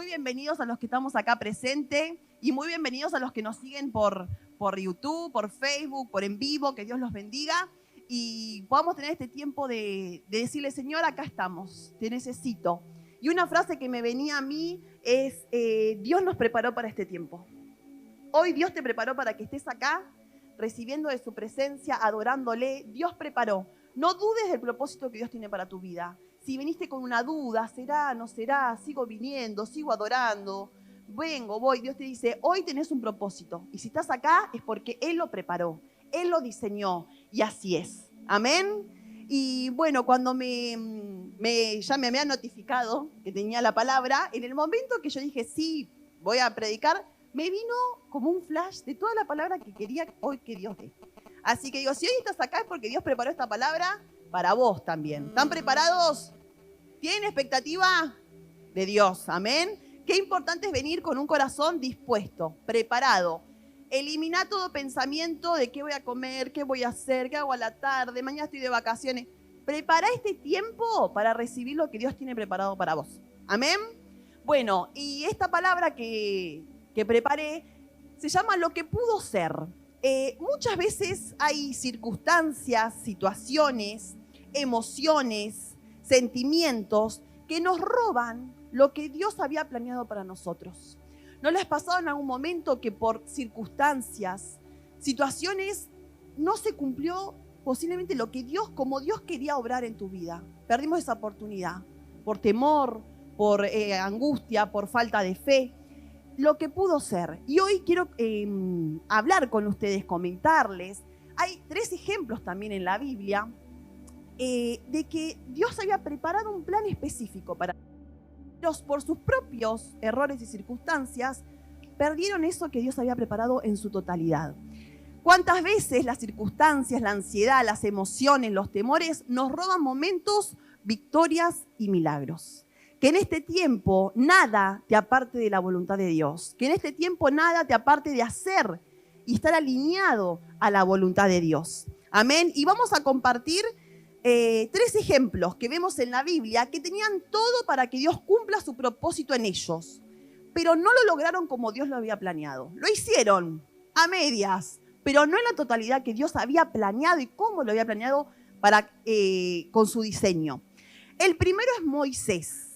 Muy bienvenidos a los que estamos acá presentes y muy bienvenidos a los que nos siguen por YouTube, por Facebook, por en vivo. Que Dios los bendiga y podamos tener este tiempo de decirle: Señor, acá estamos, te necesito. Y una frase que me venía a mí es: Dios nos preparó para este tiempo. Hoy Dios te preparó para que estés acá, recibiendo de su presencia, adorándole. Dios preparó. No dudes del propósito que Dios tiene para tu vida. Si viniste con una duda, ¿será, no será? Sigo viniendo, sigo adorando, vengo, voy. Dios te dice: hoy tenés un propósito. Y si estás acá es porque Él lo preparó, Él lo diseñó. Y así es. Amén. Y bueno, cuando ya me habían notificado que tenía la palabra, en el momento que yo dije: sí, voy a predicar, me vino como un flash de toda la palabra que quería hoy que Dios dé. Así que digo, si hoy estás acá es porque Dios preparó esta palabra para vos también. ¿Están preparados? ¿Tienen expectativa de Dios? Amén. Qué importante es venir con un corazón dispuesto, preparado. Elimina todo pensamiento de qué voy a comer, qué voy a hacer, qué hago a la tarde, mañana estoy de vacaciones. Prepara este tiempo para recibir lo que Dios tiene preparado para vos. Amén. Bueno, y esta palabra que preparé se llama lo que pudo ser. Muchas veces hay circunstancias, situaciones, emociones, sentimientos que nos roban lo que Dios había planeado para nosotros. ¿No les ha pasado en algún momento que por circunstancias, situaciones, no se cumplió posiblemente lo que Dios, como Dios quería obrar en tu vida? Perdimos esa oportunidad por temor, por angustia, por falta de fe. Lo que pudo ser. Y hoy quiero hablar con ustedes, comentarles. Hay 3 ejemplos también en la Biblia de que Dios había preparado un plan específico para ellos. Por sus propios errores y circunstancias, perdieron eso que Dios había preparado en su totalidad. ¿Cuántas veces las circunstancias, la ansiedad, las emociones, los temores nos roban momentos, victorias y milagros? Que en este tiempo nada te aparte de la voluntad de Dios. Que en este tiempo nada te aparte de hacer y estar alineado a la voluntad de Dios. Amén. Y vamos a compartir 3 ejemplos que vemos en la Biblia que tenían todo para que Dios cumpla su propósito en ellos. Pero no lo lograron como Dios lo había planeado. Lo hicieron a medias, pero no en la totalidad que Dios había planeado y cómo lo había planeado con su diseño. El primero es Moisés.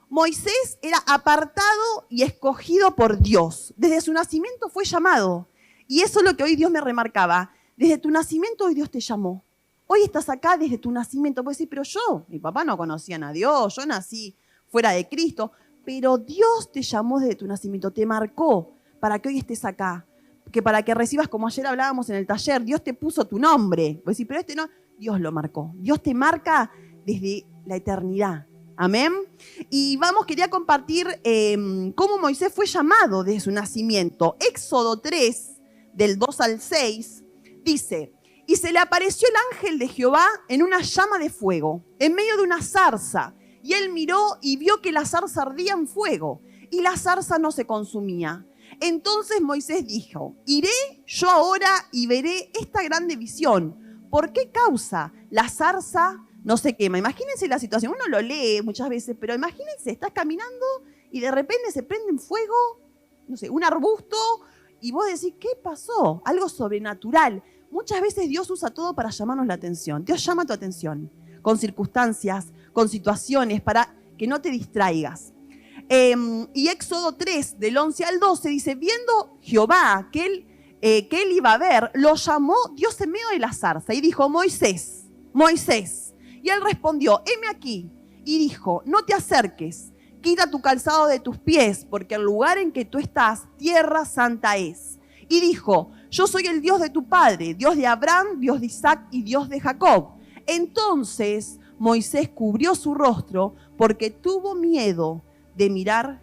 Moisés era apartado y escogido por Dios. Desde su nacimiento fue llamado. Y eso es lo que hoy Dios me remarcaba. Desde tu nacimiento hoy Dios te llamó. Hoy estás acá desde tu nacimiento. Puedes decir: pero mi papá no conocían a Dios, yo nací fuera de Cristo. Pero Dios te llamó desde tu nacimiento, te marcó para que hoy estés acá. Que para que recibas, como ayer hablábamos en el taller, Dios te puso tu nombre. Puedes decir: pero no, Dios lo marcó. Dios te marca desde la eternidad. Amén. Y quería compartir cómo Moisés fue llamado desde su nacimiento. Éxodo 3, del 2 al 6, dice: y se le apareció el ángel de Jehová en una llama de fuego, en medio de una zarza. Y él miró y vio que la zarza ardía en fuego, y la zarza no se consumía. Entonces Moisés dijo: iré yo ahora y veré esta grande visión. ¿Por qué causa la zarza no se quema? Imagínense la situación, uno lo lee muchas veces, pero imagínense, estás caminando y de repente se prende en fuego, no sé, un arbusto, y vos decís: ¿qué pasó? Algo sobrenatural. Muchas veces Dios usa todo para llamarnos la atención. Dios llama tu atención con circunstancias, con situaciones, para que no te distraigas. Y Éxodo 3, del 11 al 12, dice: viendo Jehová que él iba a ver, lo llamó Dios en medio de la zarza y dijo: Moisés, Moisés. Y él respondió: heme aquí. Y dijo: no te acerques, quita tu calzado de tus pies, porque el lugar en que tú estás, tierra santa es. Y dijo: yo soy el Dios de tu padre, Dios de Abraham, Dios de Isaac y Dios de Jacob. Entonces Moisés cubrió su rostro porque tuvo miedo de mirar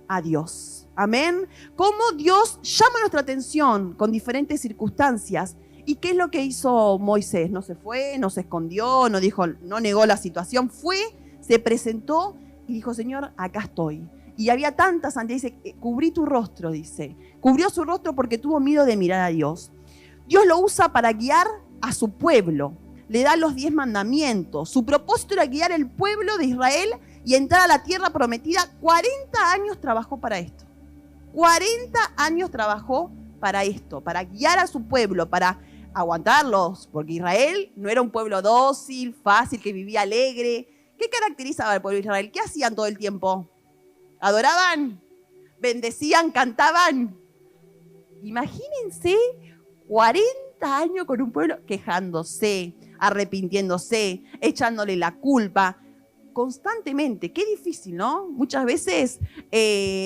a Dios. Amén. Cómo Dios llama nuestra atención con diferentes circunstancias. ¿Y qué es lo que hizo Moisés? No se fue, no se escondió, no negó la situación. Fue, se presentó y dijo: Señor, acá estoy. Y había tanta santidad, dice: cubrí tu rostro, dice. Cubrió su rostro porque tuvo miedo de mirar a Dios. Dios lo usa para guiar a su pueblo, le da los 10 mandamientos. Su propósito era guiar el pueblo de Israel y entrar a la tierra prometida. 40 años trabajó para esto. 40 años trabajó para esto, para guiar a su pueblo, para aguantarlos, porque Israel no era un pueblo dócil, fácil, que vivía alegre. ¿Qué caracterizaba al pueblo de Israel? ¿Qué hacían todo el tiempo? ¿Adoraban? ¿Bendecían? ¿Cantaban? Imagínense 40 años con un pueblo quejándose, arrepintiéndose, echándole la culpa constantemente. Qué difícil, ¿no? Muchas veces,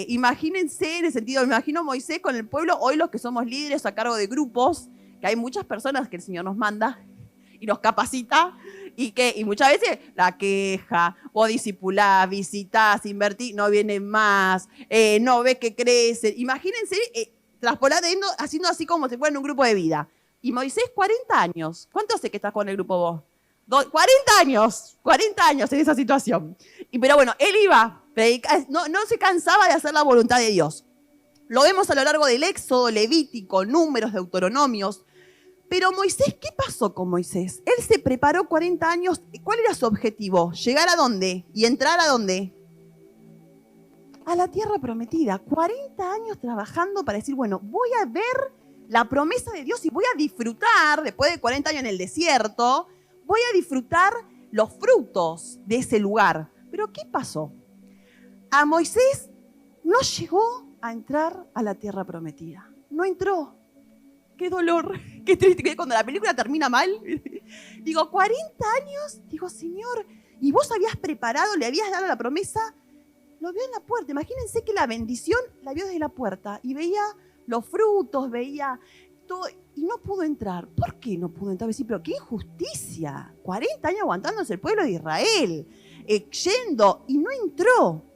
imagínense, en el sentido, me imagino Moisés con el pueblo, hoy los que somos líderes a cargo de grupos, que hay muchas personas que el Señor nos manda y nos capacita, y muchas veces la queja, vos discipulás, visitás, invertís, no vienen más, no ves que crece. Imagínense, traspolando, haciendo así como si fuera en un grupo de vida. Y Moisés, 40 años. ¿Cuánto hace que estás con el grupo vos? 40 años en esa situación. Pero bueno, él iba, no se cansaba de hacer la voluntad de Dios. Lo vemos a lo largo del Éxodo, Levítico, Números, Deuteronomios. Pero Moisés, ¿qué pasó con Moisés? Él se preparó 40 años. ¿Cuál era su objetivo? ¿Llegar a dónde? ¿Y entrar a dónde? A la tierra prometida. 40 años trabajando para decir, bueno, voy a ver la promesa de Dios y voy a disfrutar, después de 40 años en el desierto, voy a disfrutar los frutos de ese lugar. Pero ¿qué pasó? A Moisés no llegó a entrar a la tierra prometida. No entró. Qué dolor, qué triste, que cuando la película termina mal. Digo, 40 años, digo, Señor, y vos habías preparado, le habías dado la promesa, lo vio en la puerta. Imagínense que la bendición la vio desde la puerta y veía los frutos, veía todo, y no pudo entrar. ¿Por qué no pudo entrar? Decir, pero qué injusticia. 40 años aguantándose el pueblo de Israel, yendo, y no entró.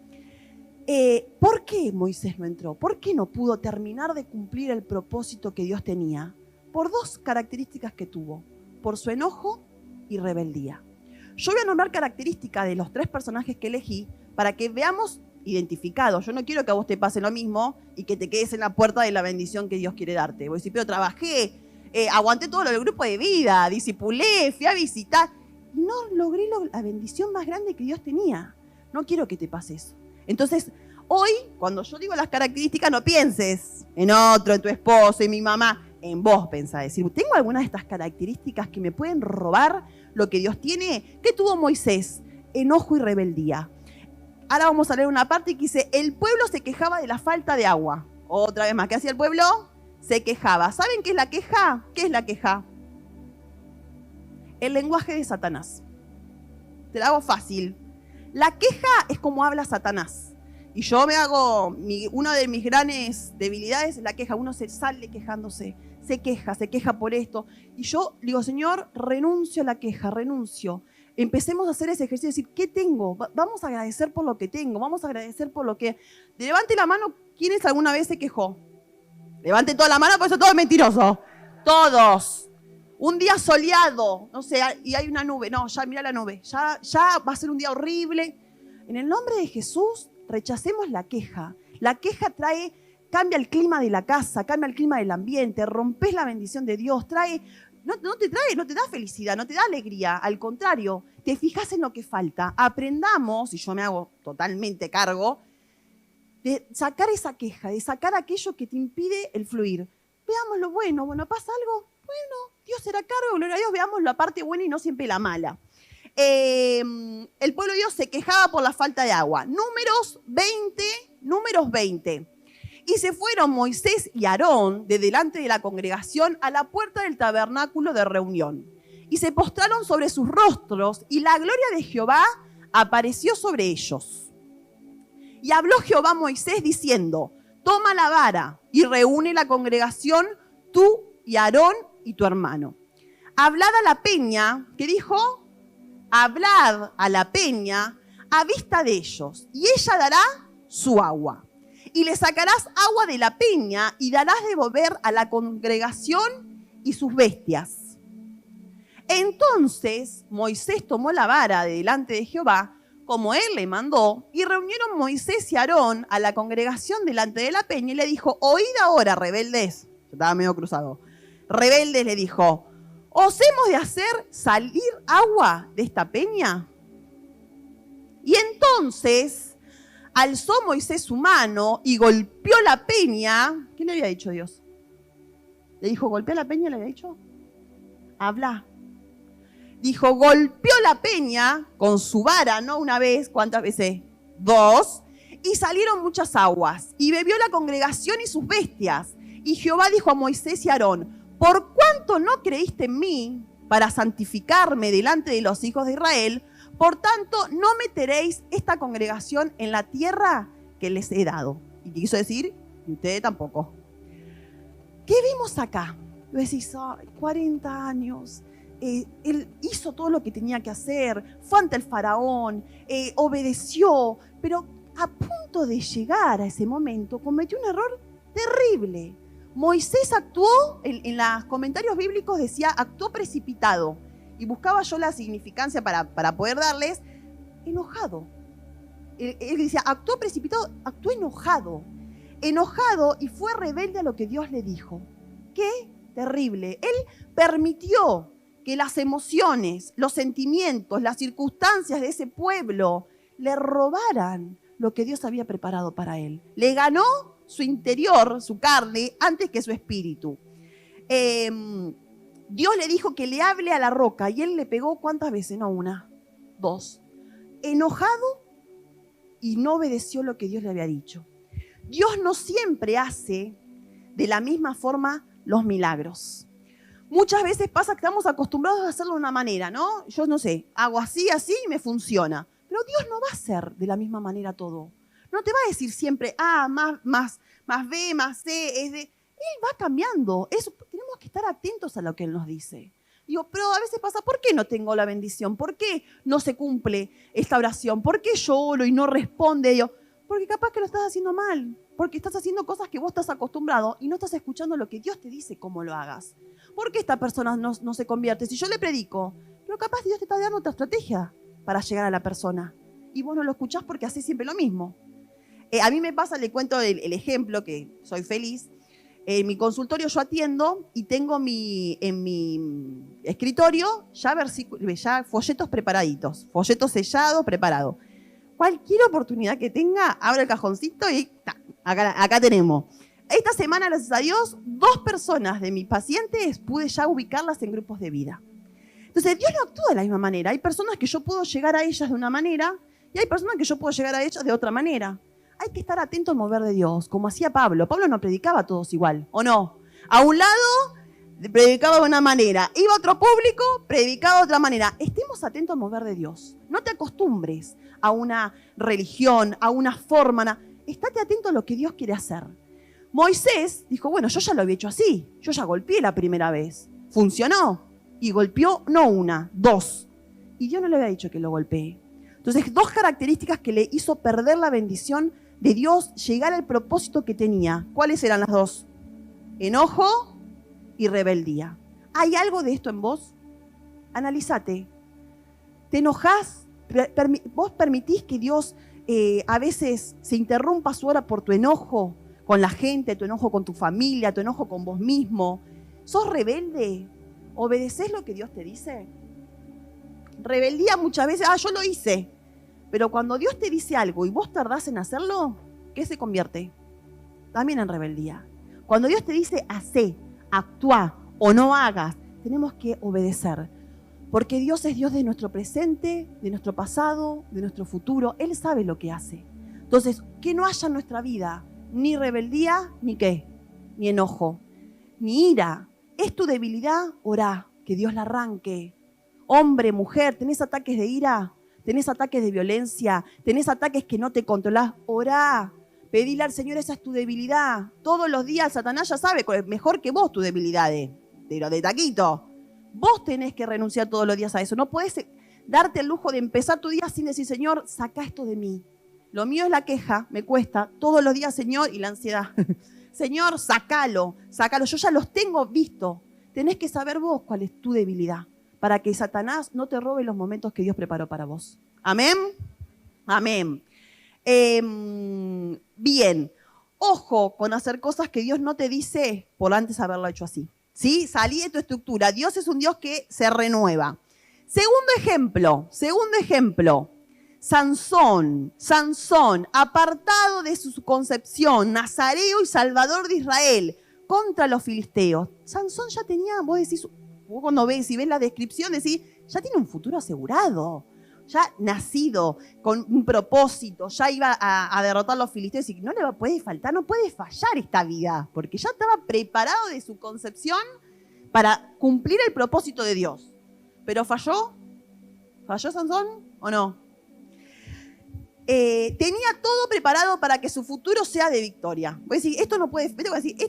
¿Por qué Moisés no entró? ¿Por qué no pudo terminar de cumplir el propósito que Dios tenía? Por dos características que tuvo, por su enojo y rebeldía. Yo voy a nombrar características de los 3 personajes que elegí para que veamos identificados. Yo no quiero que a vos te pase lo mismo y que te quedes en la puerta de la bendición que Dios quiere darte. Voy a decir, pero trabajé, aguanté todo lo del grupo de vida, discipulé, fui a visitar y no logré la bendición más grande que Dios tenía. No quiero que te pase eso. Entonces, hoy, cuando yo digo las características, no pienses en otro, en tu esposo, en mi mamá, en vos pensá. Decir, ¿tengo algunas de estas características que me pueden robar lo que Dios tiene? ¿Qué tuvo Moisés? Enojo y rebeldía. Ahora vamos a leer una parte que dice, el pueblo se quejaba de la falta de agua. Otra vez más, ¿qué hacía el pueblo? Se quejaba. ¿Saben qué es la queja? ¿Qué es la queja? El lenguaje de Satanás. Te la hago fácil. La queja es como habla Satanás. Y yo me hago, una de mis grandes debilidades es la queja. Uno se sale quejándose, se queja por esto. Y yo digo, Señor, renuncio a la queja, renuncio. Empecemos a hacer ese ejercicio de decir, ¿qué tengo? Vamos a agradecer por lo que tengo, vamos a agradecer por lo que... Levante la mano, ¿quiénes alguna vez se quejó? Levante toda la mano, porque eso todo es mentiroso. Todos. Un día soleado, no sé, y hay una nube. No, ya mira la nube. Ya va a ser un día horrible. En el nombre de Jesús, rechacemos la queja. La queja cambia el clima de la casa, cambia el clima del ambiente, rompes la bendición de Dios, no te da felicidad, no te da alegría. Al contrario, te fijas en lo que falta. Aprendamos, y yo me hago totalmente cargo, de sacar esa queja, de sacar aquello que te impide el fluir. Veamos lo bueno, ¿pasa algo? Bueno, Dios será cargo, gloria a Dios, veamos la parte buena y no siempre la mala. El pueblo de Dios se quejaba por la falta de agua. Números 20. Y se fueron Moisés y Aarón de delante de la congregación a la puerta del tabernáculo de reunión. Y se postraron sobre sus rostros y la gloria de Jehová apareció sobre ellos. Y habló Jehová a Moisés diciendo, toma la vara y reúne la congregación, tú y Aarón y tu hermano. Hablad a la peña, ¿qué dijo? Hablad a la peña a vista de ellos, y ella dará su agua. Y le sacarás agua de la peña y darás de beber a la congregación y sus bestias. Entonces Moisés tomó la vara de delante de Jehová, como él le mandó, y reunieron Moisés y Aarón a la congregación delante de la peña y le dijo, oíd ahora, rebeldes. Yo estaba medio cruzado. Rebeldes le dijo, ¿os hemos de hacer salir agua de esta peña? Y entonces alzó Moisés su mano y golpeó la peña. ¿Qué le había dicho Dios? Le dijo, golpea la peña, le había dicho. Habla. Dijo, golpeó la peña con su vara, no una vez, ¿cuántas veces? 2. Y salieron muchas aguas. Y bebió la congregación y sus bestias. Y Jehová dijo a Moisés y a Aarón, por cuanto no creíste en mí para santificarme delante de los hijos de Israel, por tanto no meteréis esta congregación en la tierra que les he dado. Y quiso decir, y ustedes tampoco. ¿Qué vimos acá? Decís, 40 años, él hizo todo lo que tenía que hacer, fue ante el faraón, obedeció, pero a punto de llegar a ese momento cometió un error terrible. Moisés actuó, en los comentarios bíblicos decía, actuó precipitado. Y buscaba yo la significancia para poder darles, enojado. Él decía, actuó precipitado, actuó enojado. Enojado y fue rebelde a lo que Dios le dijo. ¡Qué terrible! Él permitió que las emociones, los sentimientos, las circunstancias de ese pueblo le robaran lo que Dios había preparado para él. Le ganó su interior, su carne, antes que su espíritu. Dios le dijo que le hable a la roca y él le pegó, ¿cuántas veces? No, 1, 2. Enojado y no obedeció lo que Dios le había dicho. Dios no siempre hace de la misma forma los milagros. Muchas veces pasa que estamos acostumbrados a hacerlo de una manera, ¿no? Yo no sé, hago así, así y me funciona. Pero Dios no va a hacer de la misma manera todo. No te va a decir siempre, más B, más C, es de... Él va cambiando. Eso, tenemos que estar atentos a lo que Él nos dice. Digo, pero a veces pasa, ¿por qué no tengo la bendición? ¿Por qué no se cumple esta oración? ¿Por qué lloro y no responde? Yo, porque capaz que lo estás haciendo mal. Porque estás haciendo cosas que vos estás acostumbrado y no estás escuchando lo que Dios te dice cómo lo hagas. ¿Por qué esta persona no se convierte? Si yo le predico, pero capaz Dios te está dando otra estrategia para llegar a la persona. Y vos no lo escuchás porque haces siempre lo mismo. A mí me pasa, le cuento el ejemplo, que soy feliz. En mi consultorio yo atiendo y tengo en mi escritorio ya folletos preparaditos, folletos sellados, preparados. Cualquier oportunidad que tenga, abro el cajoncito y acá tenemos. Esta semana, gracias a Dios, 2 personas de mis pacientes pude ya ubicarlas en grupos de vida. Entonces, Dios no actúa de la misma manera. Hay personas que yo puedo llegar a ellas de una manera y hay personas que yo puedo llegar a ellas de otra manera. Hay que estar atento al mover de Dios, como hacía Pablo. Pablo no predicaba a todos igual, ¿o no? A un lado predicaba de una manera, iba a otro público, predicaba de otra manera. Estemos atentos al mover de Dios. No te acostumbres a una religión, a una forma. Estate atento a lo que Dios quiere hacer. Moisés dijo, bueno, yo ya lo había hecho así. Yo ya golpeé la primera vez. Funcionó. Y golpeó no 1, 2. Y Dios no le había dicho que lo golpee. Entonces, 2 características que le hizo perder la bendición de Dios, llegar al propósito que tenía. ¿Cuáles eran las 2? Enojo y rebeldía. ¿Hay algo de esto en vos? Analízate. ¿Te enojás? ¿Vos permitís que Dios a veces se interrumpa su hora por tu enojo con la gente, tu enojo con tu familia, tu enojo con vos mismo? ¿Sos rebelde? ¿Obedecés lo que Dios te dice? Rebeldía muchas veces, yo lo hice. Pero cuando Dios te dice algo y vos tardás en hacerlo, ¿qué se convierte? También en rebeldía. Cuando Dios te dice, hacé, actúa o no hagas, tenemos que obedecer. Porque Dios es Dios de nuestro presente, de nuestro pasado, de nuestro futuro. Él sabe lo que hace. Entonces, que no haya en nuestra vida ni rebeldía, ni qué, ni enojo, ni ira. ¿Es tu debilidad? Orá, que Dios la arranque. Hombre, mujer, ¿tenés ataques de ira? ¿Tenés ataques de violencia? ¿Tenés ataques que no te controlás? Orá, pedile al Señor, esa es tu debilidad. Todos los días Satanás ya sabe mejor que vos tu debilidad, pero de taquito. Vos tenés que renunciar todos los días a eso. No podés darte el lujo de empezar tu día sin decir, Señor, saca esto de mí. Lo mío es la queja, me cuesta todos los días, Señor, y la ansiedad. Señor, sácalo. Yo ya los tengo visto. Tenés que saber vos cuál es tu debilidad, para que Satanás no te robe los momentos que Dios preparó para vos. ¿Amén? Amén. Bien. Ojo con hacer cosas que Dios no te dice por antes haberlo hecho así. ¿sí? Salí de tu estructura. Dios es un Dios que se renueva. Segundo ejemplo. Sansón, apartado de su concepción, nazareo y salvador de Israel, contra los filisteos. Sansón ya tenía, vos cuando ves y ves la descripción, decís, ya tiene un futuro asegurado, ya nacido con un propósito, ya iba a derrotar a los filisteos y no le puede faltar, no puede fallar esta vida, porque ya estaba preparado de su concepción para cumplir el propósito de Dios. ¿Pero falló? ¿Falló Sansón o no? Tenía todo preparado para que su futuro sea de victoria. Voy a decir, esto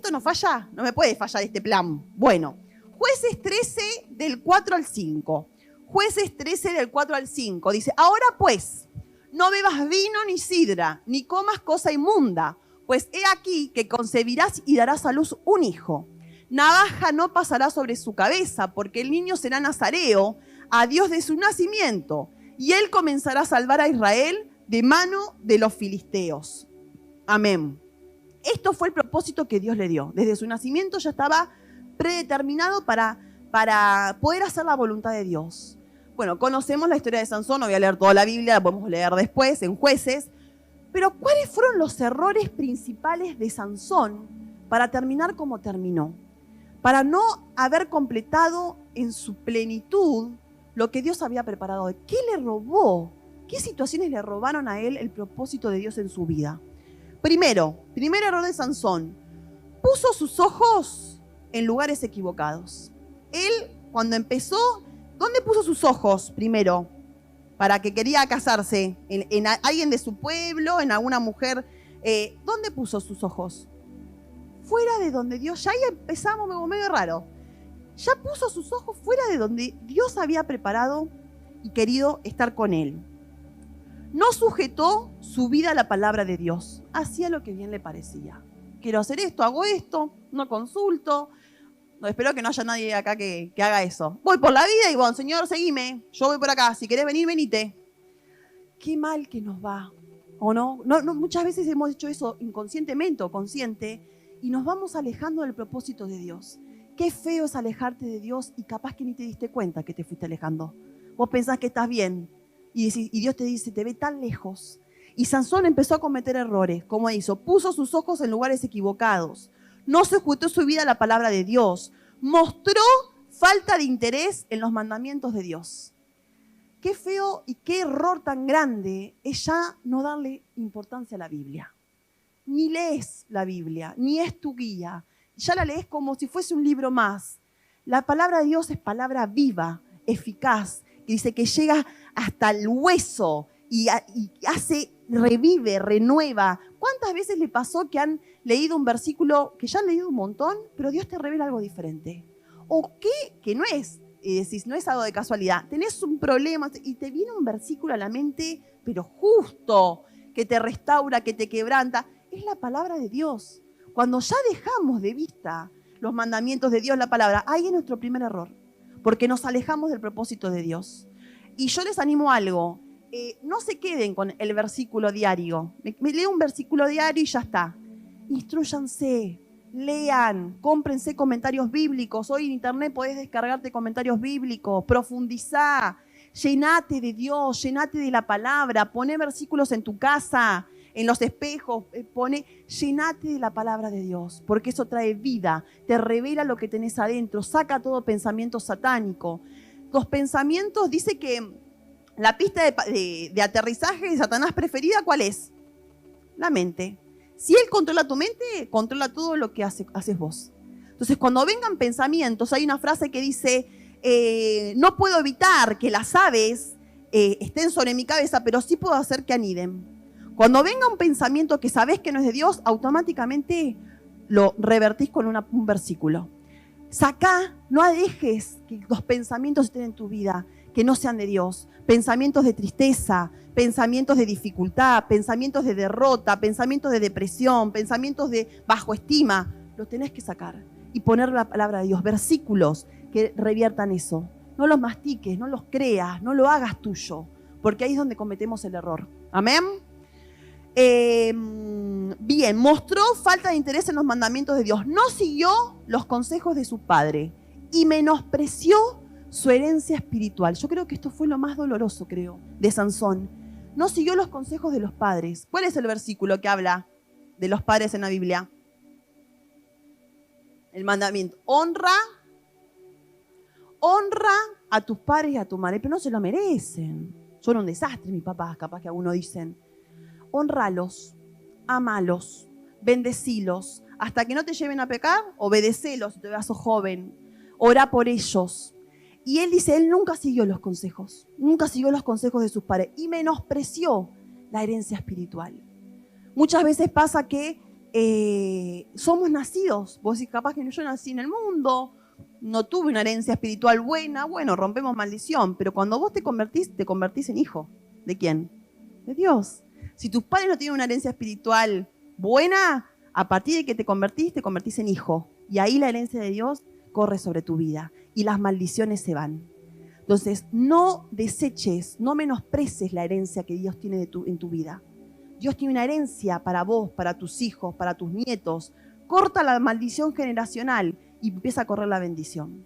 no falla, no me puede fallar este plan. Bueno, Jueces 13 del 4 al 5. Jueces 13 del 4 al 5. Dice, ahora pues, no bebas vino ni sidra, ni comas cosa inmunda, pues he aquí que concebirás y darás a luz un hijo. Navaja no pasará sobre su cabeza, porque el niño será nazareo a Dios de su nacimiento, y él comenzará a salvar a Israel de mano de los filisteos. Amén. Esto fue el propósito que Dios le dio. Desde su nacimiento ya estaba predeterminado para poder hacer la voluntad de Dios. Bueno, conocemos la historia de Sansón, no voy a leer toda la Biblia, la podemos leer después en Jueces. Pero ¿cuáles fueron los errores principales de Sansón para terminar como terminó? Para no haber completado en su plenitud lo que Dios había preparado. ¿Qué le robó? ¿Qué situaciones le robaron a él el propósito de Dios en su vida? Primer error de Sansón, puso sus ojos en lugares equivocados. Él, cuando empezó, ¿dónde puso sus ojos primero? Para que quería casarse, en alguien de su pueblo, en alguna mujer. ¿Dónde puso sus ojos? Fuera de donde Dios, ya ahí empezamos medio raro. Ya puso sus ojos fuera de donde Dios había preparado y querido estar con él. No sujetó su vida a la palabra de Dios. Hacía lo que bien le parecía. Quiero hacer esto, hago esto, no consulto. No, espero que no haya nadie acá que haga eso. Voy por la vida y bueno, Señor, seguime. Yo voy por acá. Si querés venir, venite. Qué mal que nos va, ¿o no? No, muchas veces hemos hecho eso inconscientemente o consciente y nos vamos alejando del propósito de Dios. Qué feo es alejarte de Dios y capaz que ni te diste cuenta que te fuiste alejando. Vos pensás que estás bien. Y Dios te dice, te ve tan lejos. Y Sansón empezó a cometer errores. ¿Cómo hizo? Puso sus ojos en lugares equivocados. No sujetó su vida a la palabra de Dios. Mostró falta de interés en los mandamientos de Dios. Qué feo y qué error tan grande es ya no darle importancia a la Biblia. Ni lees la Biblia, ni es tu guía. Ya la lees como si fuese un libro más. La palabra de Dios es palabra viva, eficaz, que dice que llega hasta el hueso y revive, renueva. ¿Cuántas veces le pasó que han leído un versículo que ya han leído un montón, pero Dios te revela algo diferente? ¿O qué? Que no es, decís, no es algo de casualidad. Tenés un problema y te viene un versículo a la mente, pero justo, que te restaura, que te quebranta. Es la palabra de Dios. Cuando ya dejamos de vista los mandamientos de Dios, la palabra, ahí es nuestro primer error. Porque nos alejamos del propósito de Dios. Y yo les animo a algo. No se queden con el versículo diario. Me leo un versículo diario y ya está. Instrúyanse, lean, cómprense comentarios bíblicos. Hoy en internet podés descargarte comentarios bíblicos, profundizá, llenate de Dios, llenate de la palabra, poné versículos en tu casa, en los espejos, llenate de la palabra de Dios, porque eso trae vida, te revela lo que tenés adentro, saca todo pensamiento satánico. Los pensamientos, dice que la pista de aterrizaje de Satanás preferida, ¿cuál es? La mente. Si él controla tu mente, controla todo lo que haces vos. Entonces, cuando vengan pensamientos, hay una frase que dice, no puedo evitar que las aves estén sobre mi cabeza, pero sí puedo hacer que aniden. Cuando venga un pensamiento que sabés que no es de Dios, automáticamente lo revertís con un versículo. Sacá, no dejes que los pensamientos estén en tu vida, que no sean de Dios. Pensamientos de tristeza, pensamientos de dificultad, pensamientos de derrota, pensamientos de depresión, pensamientos de bajo estima. Los tenés que sacar y poner la palabra de Dios, versículos que reviertan eso. No los mastiques, no los creas, no lo hagas tuyo, porque ahí es donde cometemos el error. Amén. Bien, mostró falta de interés en los mandamientos de Dios. No siguió los consejos de su padre y menospreció su herencia espiritual. Yo creo que esto fue lo más doloroso, de Sansón. No siguió los consejos de los padres. ¿Cuál es el versículo que habla de los padres en la Biblia? El mandamiento. Honra a tus padres y a tu madre, pero no se lo merecen. Son un desastre mis papás, capaz que algunos dicen. Honralos, amalos, bendecilos, hasta que no te lleven a pecar, obedecelos si todavía sos joven, ora por ellos. Y él dice, él nunca siguió los consejos de sus padres y menospreció la herencia espiritual. Muchas veces pasa que somos nacidos, vos decís, capaz que yo nací en el mundo, no tuve una herencia espiritual buena, bueno, rompemos maldición, pero cuando vos te convertís en hijo. ¿De quién? De Dios. Si tus padres no tienen una herencia espiritual buena, a partir de que te convertís en hijo. Y ahí la herencia de Dios corre sobre tu vida y las maldiciones se van. Entonces, no deseches, no menosprecies la herencia que Dios tiene en tu vida. Dios tiene una herencia para vos, para tus hijos, para tus nietos. Corta la maldición generacional y empieza a correr la bendición.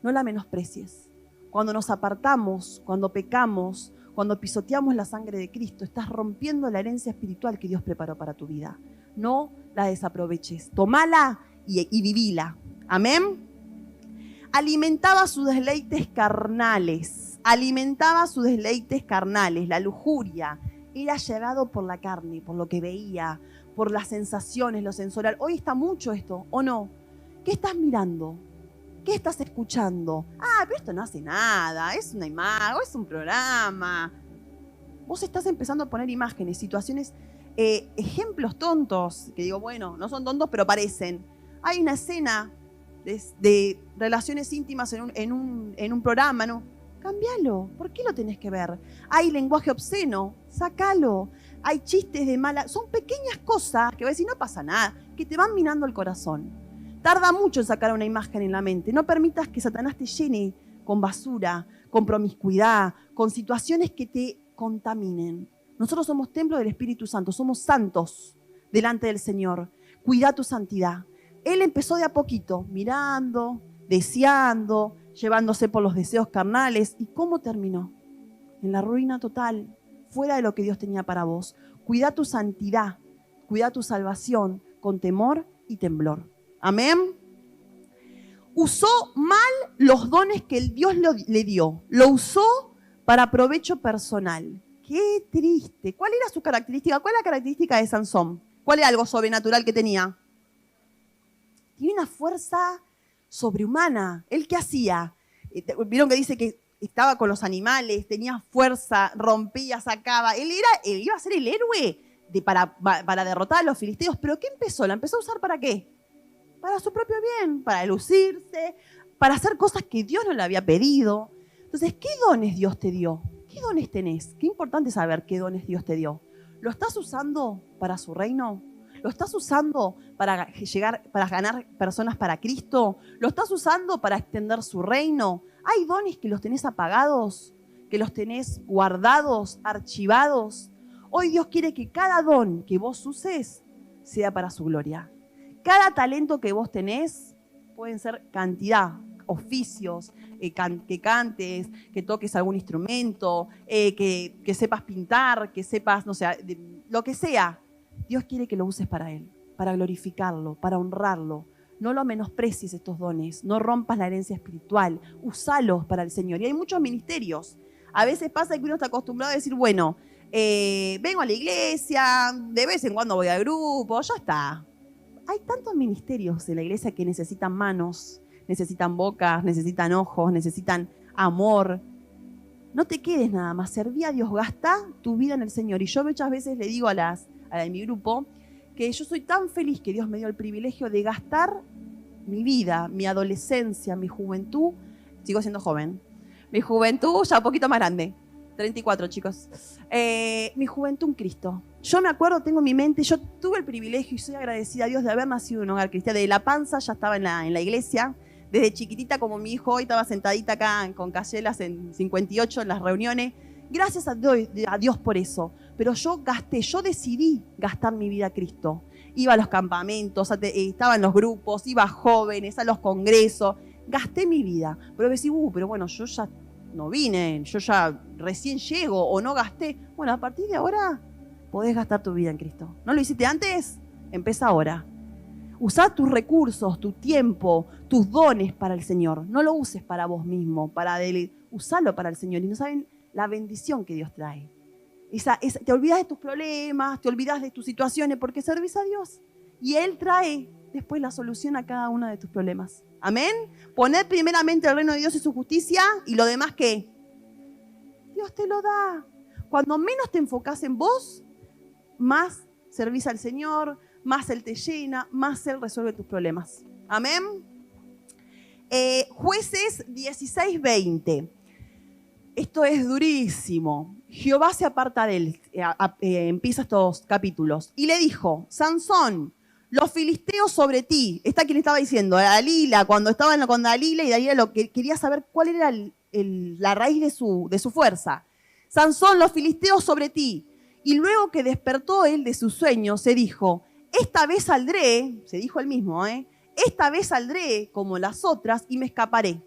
No la menosprecies. Cuando nos apartamos, cuando pecamos, cuando pisoteamos la sangre de Cristo, estás rompiendo la herencia espiritual que Dios preparó para tu vida. No la desaproveches. Tomala y vivila. Amén. Alimentaba sus deleites carnales. La lujuria. Era llevado por la carne, por lo que veía, por las sensaciones, lo sensorial. Hoy está mucho esto, ¿o no? ¿Qué estás mirando? ¿Qué estás escuchando? Pero esto no hace nada, es una imagen, es un programa. Vos estás empezando a poner imágenes, situaciones, ejemplos tontos, que digo, bueno, no son tontos, pero parecen. Hay una escena de relaciones íntimas en un programa, ¿no? Cámbialo, ¿por qué lo tenés que ver? Hay lenguaje obsceno, sácalo. Hay chistes de mala, son pequeñas cosas que vas a decir, no pasa nada, que te van minando el corazón. Tarda mucho en sacar una imagen en la mente. No permitas que Satanás te llene con basura, con promiscuidad, con situaciones que te contaminen. Nosotros somos templo del Espíritu Santo, somos santos delante del Señor. Cuida tu santidad. Él empezó de a poquito, mirando, deseando, llevándose por los deseos carnales. ¿Y cómo terminó? En la ruina total, fuera de lo que Dios tenía para vos. Cuida tu santidad, cuida tu salvación con temor y temblor. Amén. Usó mal los dones que el Dios le dio. Lo usó para provecho personal. Qué triste. ¿Cuál era su característica? ¿Cuál es la característica de Sansón? ¿Cuál era algo sobrenatural que tenía? Tiene una fuerza sobrehumana. ¿Él qué hacía? Vieron que dice que estaba con los animales, tenía fuerza, rompía, sacaba. Él iba a ser el héroe para derrotar a los filisteos. ¿Pero qué empezó? ¿La empezó a usar para qué? Para su propio bien, para lucirse, para hacer cosas que Dios no le había pedido. Entonces, ¿qué dones Dios te dio? ¿Qué dones tenés? Qué importante saber qué dones Dios te dio. ¿Lo estás usando para su reino? ¿Lo estás usando para ganar personas para Cristo? ¿Lo estás usando para extender su reino? ¿Hay dones que los tenés apagados? ¿Que los tenés guardados, archivados? Hoy Dios quiere que cada don que vos uses sea para su gloria. Cada talento que vos tenés, pueden ser cantidad, oficios, que cantes, que toques algún instrumento, que sepas pintar, que sepas, no sé, lo que sea. Dios quiere que lo uses para Él, para glorificarlo, para honrarlo. No lo menosprecies estos dones, no rompas la herencia espiritual, usalos para el Señor. Y hay muchos ministerios. A veces pasa que uno está acostumbrado a decir, bueno, vengo a la iglesia, de vez en cuando voy al grupo, ya está. Hay tantos ministerios en la iglesia que necesitan manos, necesitan bocas, necesitan ojos, necesitan amor. No te quedes nada más, serví a Dios, gasta tu vida en el Señor. Y yo muchas veces le digo a la de mi grupo que yo soy tan feliz que Dios me dio el privilegio de gastar mi vida, mi adolescencia, mi juventud. Sigo siendo joven. Mi juventud ya un poquito más grande. 34, chicos. Mi juventud en Cristo. Yo me acuerdo, tengo en mi mente, yo tuve el privilegio y soy agradecida a Dios de haber nacido en un hogar cristiano. Desde la panza ya estaba en la iglesia. Desde chiquitita, como mi hijo hoy estaba sentadita acá con Cayelas en 58 en las reuniones. Gracias a Dios por eso. Pero yo decidí gastar mi vida a Cristo. Iba a los campamentos, estaba en los grupos, iba a jóvenes, a los congresos. Gasté mi vida. Pero decís, pero bueno, yo ya no vine, yo ya recién llego o no gasté. Bueno, a partir de ahora podés gastar tu vida en Cristo. ¿No lo hiciste antes? Empieza ahora. Usá tus recursos, tu tiempo, tus dones para el Señor. No lo uses para vos mismo, usalo para el Señor. Y no saben la bendición que Dios trae. Te olvidas de tus problemas, te olvidas de tus situaciones porque servís a Dios. Y Él trae después la solución a cada uno de tus problemas. Amén. Poned primeramente el reino de Dios y su justicia y lo demás, ¿qué? Dios te lo da. Cuando menos te enfocás en vos, más servís al Señor, más Él te llena, más Él resuelve tus problemas. Amén. Jueces 16:20. Esto es durísimo. Jehová se aparta de él, empieza estos capítulos. Y le dijo, Sansón, los filisteos sobre ti. Está quien estaba diciendo, Dalila, cuando estaba con Dalila y Dalila lo que quería saber cuál era la raíz de su fuerza. Sansón, los filisteos sobre ti. Y luego que despertó él de su sueño, se dijo, esta vez saldré, se dijo él mismo, esta vez saldré como las otras y me escaparé.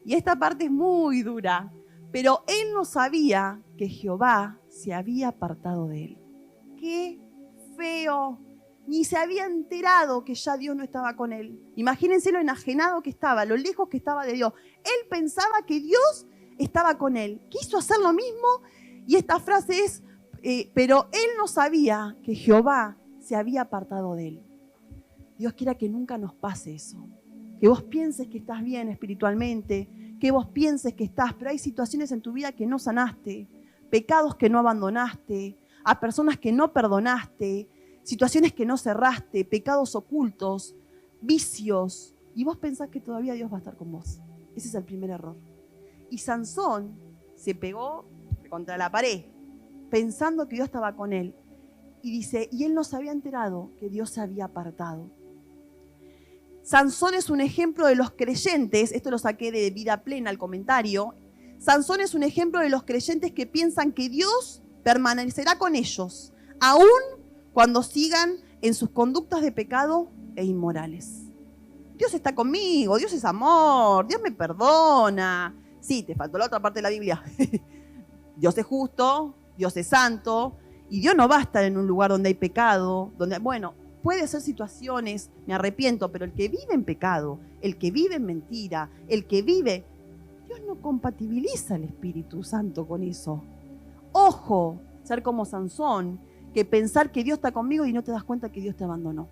Y esta parte es muy dura. Pero él no sabía que Jehová se había apartado de él. ¡Qué feo! Ni se había enterado que ya Dios no estaba con él. Imagínense lo enajenado que estaba, lo lejos que estaba de Dios. Él pensaba que Dios estaba con él. Quiso hacer lo mismo y esta frase es, pero él no sabía que Jehová se había apartado de él. Dios quiera que nunca nos pase eso. Que vos pienses que estás bien espiritualmente, que vos pienses que estás, pero hay situaciones en tu vida que no sanaste, pecados que no abandonaste, a personas que no perdonaste, situaciones que no cerraste, pecados ocultos, vicios, y vos pensás que todavía Dios va a estar con vos. Ese es el primer error. Y Sansón se pegó contra la pared, pensando que Dios estaba con él. Y dice, y él no se había enterado que Dios se había apartado. Sansón es un ejemplo de los creyentes, esto lo saqué de Vida Plena, el comentario. Sansón es un ejemplo de los creyentes que piensan que Dios permanecerá con ellos, aún cuando sigan en sus conductas de pecado e inmorales. Dios está conmigo, Dios es amor, Dios me perdona. Sí, te faltó la otra parte de la Biblia. Dios es justo, Dios es santo, y Dios no va a estar en un lugar donde hay pecado, puede ser situaciones, me arrepiento, pero el que vive en pecado, el que vive en mentira, Dios no compatibiliza el Espíritu Santo con eso. Ojo, ser como Sansón, que pensar que Dios está conmigo y no te das cuenta que Dios te abandonó.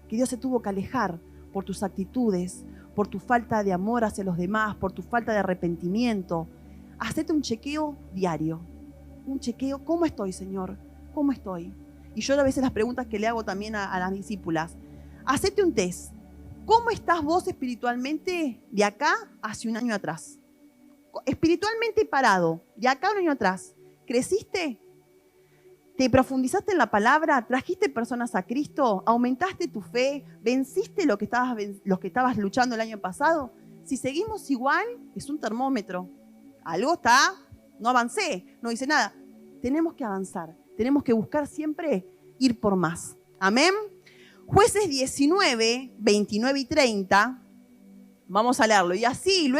Que Dios se tuvo que alejar por tus actitudes, por tu falta de amor hacia los demás, por tu falta de arrepentimiento. Hacete un chequeo diario. Un chequeo, ¿cómo estoy, Señor? ¿Cómo estoy? Y yo a veces las preguntas que le hago también a las discípulas. Hacete un test. ¿Cómo estás vos espiritualmente de acá hacia un año atrás? Espiritualmente parado, de acá a un año atrás. ¿Creciste? ¿Te profundizaste en la palabra? ¿Trajiste personas a Cristo? ¿Aumentaste tu fe? ¿Venciste lo que estabas luchando el año pasado? Si seguimos igual, es un termómetro. Algo está, no avancé, no hice nada. Tenemos que avanzar. Tenemos que buscar siempre ir por más. Amén. Jueces 19, 29 y 30. Vamos a leerlo. Y así,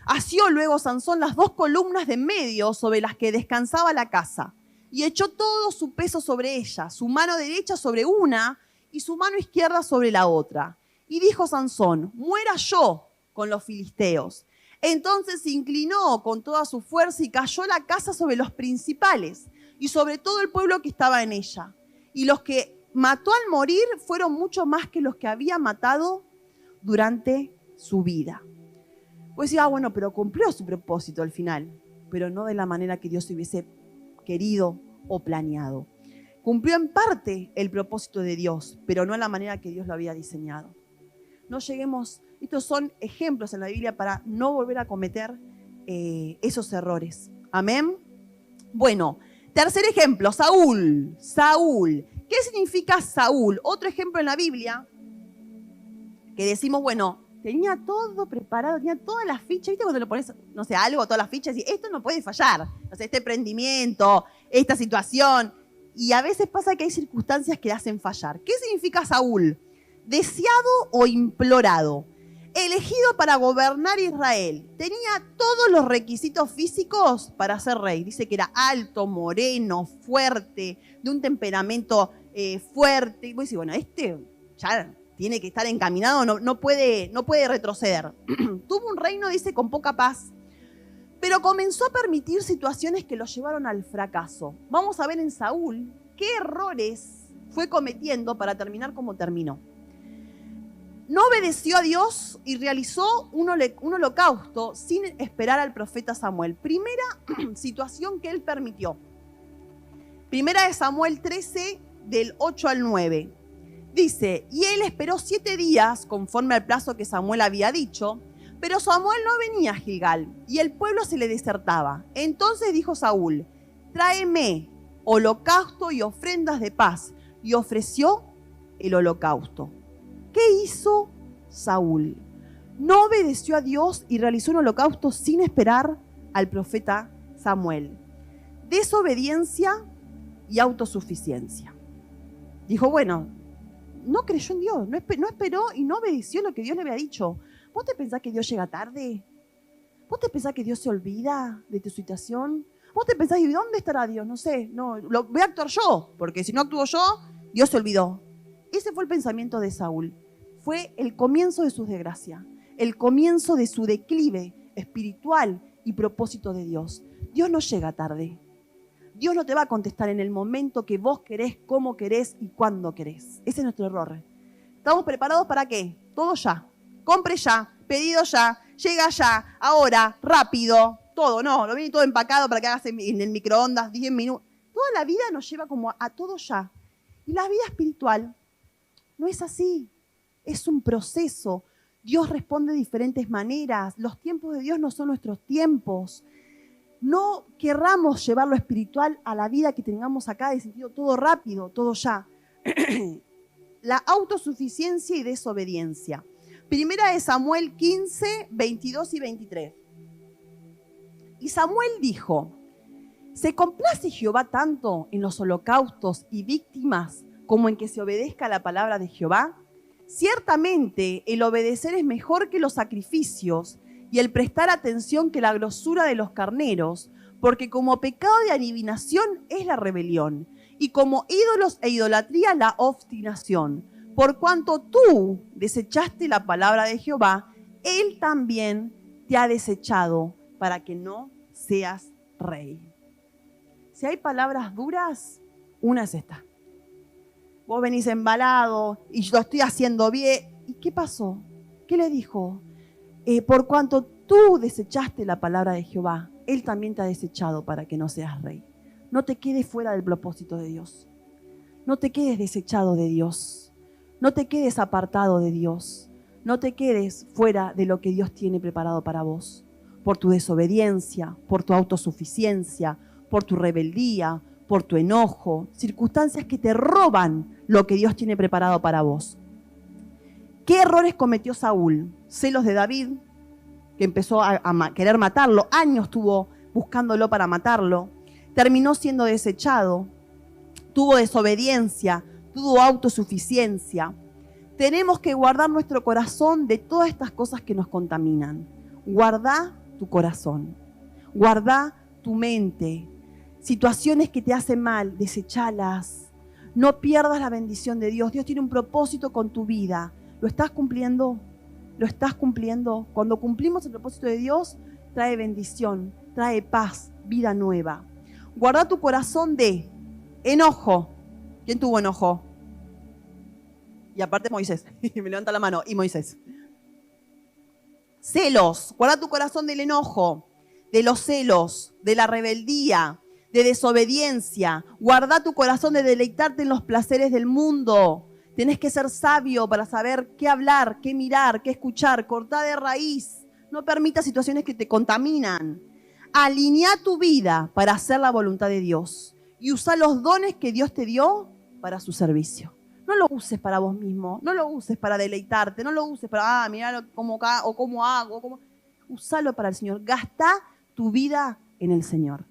asió luego Sansón las dos columnas de medio sobre las que descansaba la casa. Y echó todo su peso sobre ella, su mano derecha sobre una y su mano izquierda sobre la otra. Y dijo Sansón, muera yo con los filisteos. Entonces se inclinó con toda su fuerza y cayó la casa sobre los principales y sobre todo el pueblo que estaba en ella. Y los que mató al morir fueron mucho más que los que había matado durante su vida. Pues decía, pero cumplió su propósito al final, pero no de la manera que Dios hubiese querido o planeado. Cumplió en parte el propósito de Dios, pero no en la manera que Dios lo había diseñado. No lleguemos, estos son ejemplos en la Biblia para no volver a cometer esos errores. Amén. Bueno, tercer ejemplo, Saúl. ¿Qué significa Saúl? Otro ejemplo en la Biblia que decimos, Tenía todo preparado, tenía todas las fichas. ¿Viste cuando le pones, no sé, algo, todas las fichas? Y esto no puede fallar. O sea, este emprendimiento, esta situación. Y a veces pasa que hay circunstancias que le hacen fallar. ¿Qué significa Saúl? Deseado o implorado. Elegido para gobernar Israel. Tenía todos los requisitos físicos para ser rey. Dice que era alto, moreno, fuerte, de un temperamento fuerte. Y vos decís, bueno, este ya tiene que estar encaminado, no puede retroceder. Tuvo un reino, dice, con poca paz, pero comenzó a permitir situaciones que lo llevaron al fracaso. Vamos a ver en Saúl qué errores fue cometiendo para terminar como terminó. No obedeció a Dios y realizó un holocausto sin esperar al profeta Samuel. Primera situación que él permitió. Primera de Samuel 13, del 8 al 9. Dice, y él esperó 7 días, conforme al plazo que Samuel había dicho, pero Samuel no venía a Gilgal, y el pueblo se le desertaba. Entonces dijo Saúl, tráeme holocausto y ofrendas de paz, y ofreció el holocausto. ¿Qué hizo Saúl? No obedeció a Dios y realizó un holocausto sin esperar al profeta Samuel. Desobediencia y autosuficiencia. Dijo, bueno, no creyó en Dios, no esperó y no obedeció lo que Dios le había dicho. ¿Vos te pensás que Dios llega tarde? ¿Vos te pensás que Dios se olvida de tu situación? ¿Vos te pensás, ¿y dónde estará Dios? No sé, no, lo voy a actuar yo, porque si no actúo yo, Dios se olvidó. Ese fue el pensamiento de Saúl. Fue el comienzo de su desgracia, el comienzo de su declive espiritual y propósito de Dios. Dios no llega tarde. Dios no te va a contestar en el momento que vos querés, cómo querés y cuándo querés. Ese es nuestro error. ¿Estamos preparados para qué? Todo ya. Compre ya, pedido ya, llega ya, ahora, rápido, todo. No, lo viene todo empacado para que hagas en el microondas 10 minutos. Toda la vida nos lleva como a todo ya. Y la vida espiritual no es así. Es un proceso. Dios responde de diferentes maneras. Los tiempos de Dios no son nuestros tiempos. No querramos llevar lo espiritual a la vida que tengamos acá, de sentido todo rápido, todo ya. La autosuficiencia y desobediencia. Primera de Samuel 15, 22 y 23. Y Samuel dijo, ¿se complace Jehová tanto en los holocaustos y víctimas como en que se obedezca la palabra de Jehová? Ciertamente el obedecer es mejor que los sacrificios y el prestar atención que la grosura de los carneros, porque como pecado de adivinación es la rebelión, y como ídolos e idolatría la obstinación. Por cuanto tú desechaste la palabra de Jehová, Él también te ha desechado para que no seas rey. Si hay palabras duras, una es esta. Vos venís embalado y yo lo estoy haciendo bien. ¿Y qué pasó? ¿Qué le dijo? Por cuanto tú desechaste la palabra de Jehová, Él también te ha desechado para que no seas rey. No te quedes fuera del propósito de Dios. No te quedes desechado de Dios. No te quedes apartado de Dios. No te quedes fuera de lo que Dios tiene preparado para vos. Por tu desobediencia, por tu autosuficiencia, por tu rebeldía, por tu enojo, circunstancias que te roban lo que Dios tiene preparado para vos. ¿Qué errores cometió Saúl? Celos de David, que empezó a querer matarlo. Años estuvo buscándolo para matarlo. Terminó siendo desechado. Tuvo desobediencia, tuvo autosuficiencia. Tenemos que guardar nuestro corazón de todas estas cosas que nos contaminan. Guarda tu corazón. Guarda tu mente. Situaciones que te hacen mal, desechalas. No pierdas la bendición de Dios. Dios tiene un propósito con tu vida. ¿Lo estás cumpliendo? ¿Lo estás cumpliendo? Cuando cumplimos el propósito de Dios, trae bendición, trae paz, vida nueva. Guarda tu corazón de enojo. ¿Quién tuvo enojo? Y aparte Moisés. Me levanta la mano. Y Moisés. Celos. Guarda tu corazón del enojo, de los celos, de la rebeldía, de desobediencia. Guarda tu corazón de deleitarte en los placeres del mundo. Tenés que ser sabio para saber qué hablar, qué mirar, qué escuchar. Cortá de raíz. No permitas situaciones que te contaminan. Alinea tu vida para hacer la voluntad de Dios. Y usa los dones que Dios te dio para su servicio. no lo uses para vos mismo, no lo uses para deleitarte, no lo uses para, mirá cómo hago. Usalo para el Señor. Gasta tu vida en el Señor.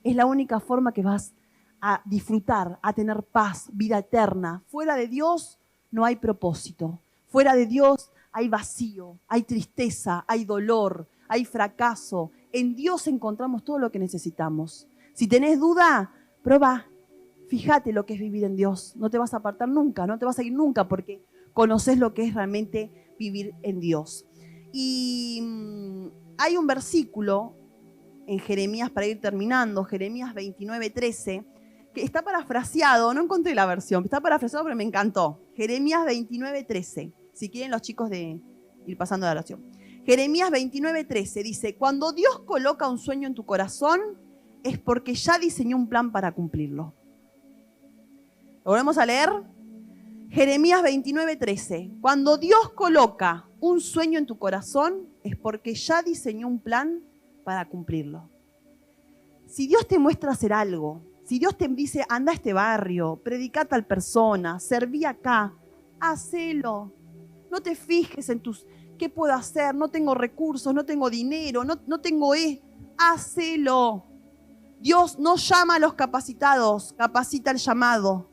Es la única forma que vas a disfrutar, a tener paz, vida eterna. Fuera de Dios no hay propósito. Fuera de Dios hay vacío, hay tristeza, hay dolor, hay fracaso. En Dios encontramos todo lo que necesitamos. Si tenés duda, prueba. Fíjate lo que es vivir en Dios. No te vas a apartar nunca, no te vas a ir nunca porque conoces lo que es realmente vivir en Dios. Y hay un versículo en Jeremías, para ir terminando, Jeremías 29:13, que está parafraseado, no encontré la versión, está parafraseado pero me encantó. Jeremías 29:13, si quieren los chicos de ir pasando la oración. Jeremías 29:13 dice, cuando Dios coloca un sueño en tu corazón, es porque ya diseñó un plan para cumplirlo. ¿Lo volvemos a leer? Jeremías 29:13. Cuando Dios coloca un sueño en tu corazón, es porque ya diseñó un plan para cumplirlo. Si Dios te muestra hacer algo, si Dios te dice, anda a este barrio, predica a tal persona, serví acá, hacelo. No te fijes en ¿qué puedo hacer? No tengo recursos, no tengo dinero, no tengo hacelo. Dios no llama a los capacitados, capacita el llamado.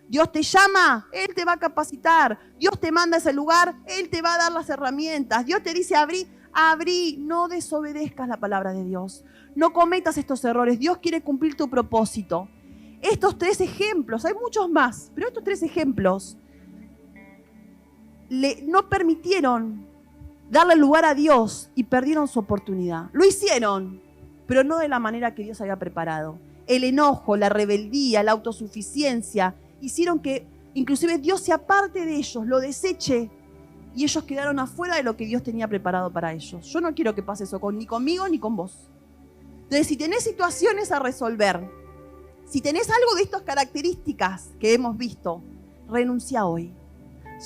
Dios te llama, Él te va a capacitar. Dios te manda a ese lugar, Él te va a dar las herramientas. Dios te dice, abrí, no desobedezcas la palabra de Dios. No cometas estos errores. Dios quiere cumplir tu propósito. Estos 3 ejemplos, hay muchos más, pero estos 3 ejemplos no permitieron darle lugar a Dios y perdieron su oportunidad. Lo hicieron, pero no de la manera que Dios había preparado. El enojo, la rebeldía, la autosuficiencia hicieron que inclusive Dios se aparte de ellos, lo deseche, y ellos quedaron afuera de lo que Dios tenía preparado para ellos. Yo no quiero que pase eso ni conmigo ni con vos. Entonces, si tenés situaciones a resolver, si tenés algo de estas características que hemos visto, renuncia hoy.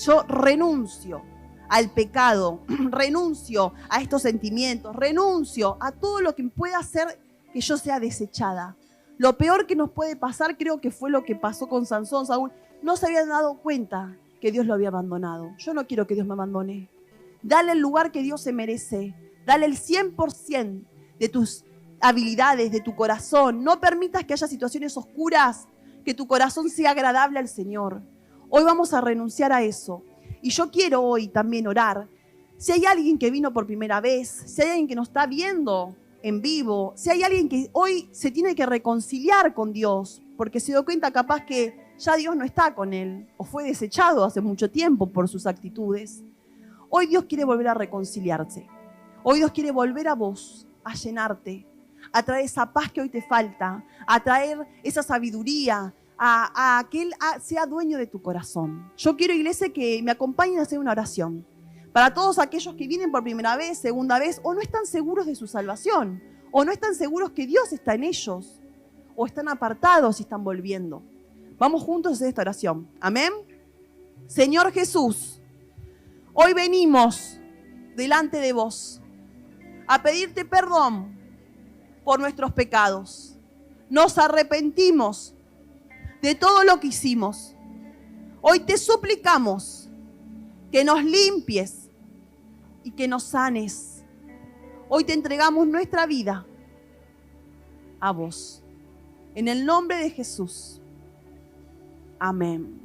Yo renuncio al pecado, renuncio a estos sentimientos, renuncio a todo lo que pueda hacer que yo sea desechada. Lo peor que nos puede pasar, creo que fue lo que pasó con Sansón. Saúl no se había dado cuenta que Dios lo había abandonado. Yo no quiero que Dios me abandone. Dale el lugar que Dios se merece. Dale el 100% de tus habilidades, de tu corazón. No permitas que haya situaciones oscuras, que tu corazón sea agradable al Señor. Hoy vamos a renunciar a eso. Y yo quiero hoy también orar. Si hay alguien que vino por primera vez, si hay alguien que nos está viendo en vivo, si hay alguien que hoy se tiene que reconciliar con Dios, porque se dio cuenta capaz que ya Dios no está con él, o fue desechado hace mucho tiempo por sus actitudes. Hoy Dios quiere volver a reconciliarse. Hoy Dios quiere volver a vos, a llenarte, a traer esa paz que hoy te falta, a traer esa sabiduría, a que Él sea dueño de tu corazón. Yo quiero, iglesia, que me acompañen a hacer una oración. Para todos aquellos que vienen por primera vez, segunda vez, o no están seguros de su salvación, o no están seguros que Dios está en ellos, o están apartados y están volviendo. Vamos juntos a hacer esta oración. Amén. Señor Jesús, hoy venimos delante de vos a pedirte perdón por nuestros pecados. Nos arrepentimos de todo lo que hicimos. Hoy te suplicamos que nos limpies y que nos sanes. Hoy te entregamos nuestra vida a vos. En el nombre de Jesús. Amén.